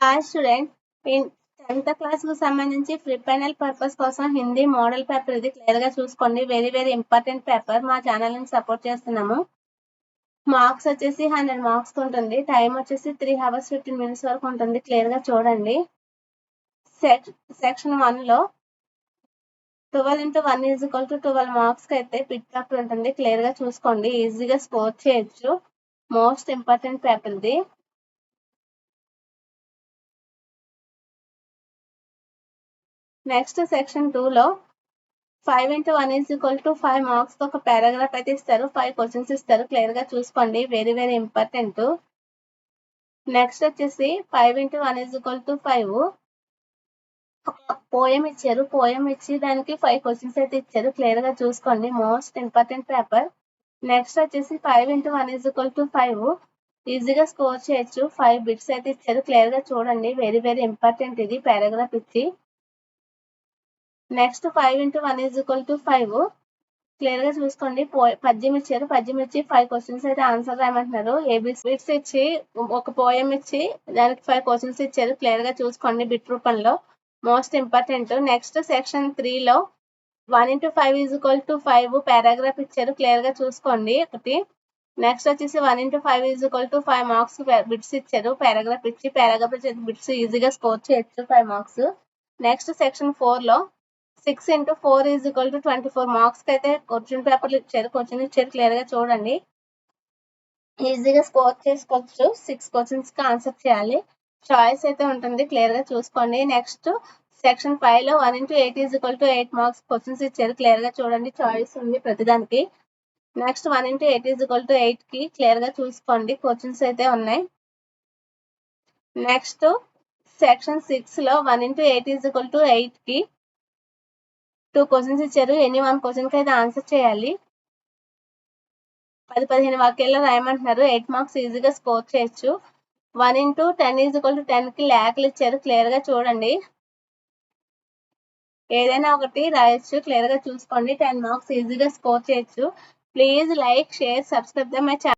Hi student, 10th class కు సంబంధించి free final purpose కోసం హిందీ మోడల్ పేపర్ ఇది క్లియర్ గా చూసుకోండి. Very important paper. మా ఛానల్ ని సపోర్ట్ చేస్తున్నాము. మార్క్స్ వచ్చేసి 100 మార్క్స్ ఉంటుంది. టైం వచ్చేసి 3 hours 15 minutes వరకు ఉంటుంది. క్లియర్ గా చూడండి. సెక్షన్ 1 లో 12 into 1 is equal to 12 marks కి అయితే పిట్ పేపర్ ఉంటుంది. క్లియర్ గా చూసుకోండి. ఈజీగా స్కోర్ చేయొచ్చు. మోస్ట్ ఇంపార్టెంట్ పేపర్ ఇది. నెక్స్ట్ సెక్షన్ 2 లో 5 into 1 is equal to 5 marks తో ఒక పారాగ్రాఫ్ అయితే ఇస్తారు. 5 క్వశ్చన్స్ ఇస్తారు. క్లియర్ గా చూసుకోండి. Very important. నెక్స్ట్ వచ్చేసి 5 into 1 is equal to 5 poem ఇచ్చారు. పోయం ఇచ్చి దానికి 5 క్వశ్చన్స్ అయితే ఇచ్చారు. క్లియర్ గా చూసుకోండి. Most important paper. నెక్స్ట్ వచ్చేసి 5 into 1 is equal to 5 ఈజీగా స్కోర్ చేయొచ్చు. 5 బిట్స్ అయితే ఇచ్చారు. క్లియర్ గా చూడండి. వెరీ ఇంపార్టెంట్ ఇది పారాగ్రాఫ్ ఇచ్చి. Next 5 into 1 is equal to 5 clear గా చూసుకోండి. పద్యం ఇచ్చారు. పద్యం ఇచ్చి 5 క్వశ్చన్స్ అయితే ఆన్సర్ రాయమంటున్నారు. బిట్స్ ఇచ్చి ఒక పోయం ఇచ్చి దానికి 5 క్వశ్చన్స్ ఇచ్చారు. క్లియర్ గా చూసుకోండి బిట్ రూపంలో. Most important. నెక్స్ట్ సెక్షన్ 3 లో 1 into 5 is equal to 5 paragraph ఇచ్చారు. క్లియర్ గా చూసుకోండి ఒకటి. నెక్స్ట్ వచ్చేసి 1 into 5 is equal to 5 marks bits ఇచ్చారు. పారాగ్రాఫ్ ఇచ్చి బిట్స్ ఈజీగా స్కోర్ చేయొచ్చు. 5 మార్క్స్. నెక్స్ట్ సెక్షన్ 4 లో 6 into 4 is equal to 24 marks కి అయితే క్వశ్చన్ పేపర్లు ఇచ్చారు. క్వశ్చన్ ఇచ్చారు. క్లియర్ గా చూడండి. ఈజీగా స్కోర్ చేసుకోవచ్చు. 6 క్వశ్చన్స్ కి ఆన్సర్ చేయాలి. చాయిస్ అయితే ఉంటుంది. క్లియర్ గా చూసుకోండి. నెక్స్ట్ సెక్షన్ 5 లో 1 into 8 is equal to 8 marks questions ఇచ్చారు. క్లియర్ గా చూడండి. చాయిస్ ఉంది ప్రతిదానికి. Next 1 into 8 is equal to 8 కి క్లియర్ గా చూసుకోండి. క్వశ్చన్స్ అయితే ఉన్నాయి. నెక్స్ట్ సెక్షన్ 6 లో 1 into 8 is equal to 8 కి 2 క్వశ్చన్స్ ఇచ్చారు. ఎనీ 1 క్వశ్చన్ కి అయితే ఆన్సర్ చేయాలి. 10-15 వాక్యాల్లో రాయమంటున్నారు. 8 మార్క్స్ ఈజీగా స్కోర్ చేయొచ్చు. 1 into 10 is equal to 10 కి లేఖలు ఇచ్చారు. క్లియర్ గా చూడండి. ఏదైనా ఒకటి రాయొచ్చు. క్లియర్ గా చూసుకోండి. 10 మార్క్స్ ఈజీగా స్కోర్ చేయొచ్చు. Please like, share, subscribe my channel.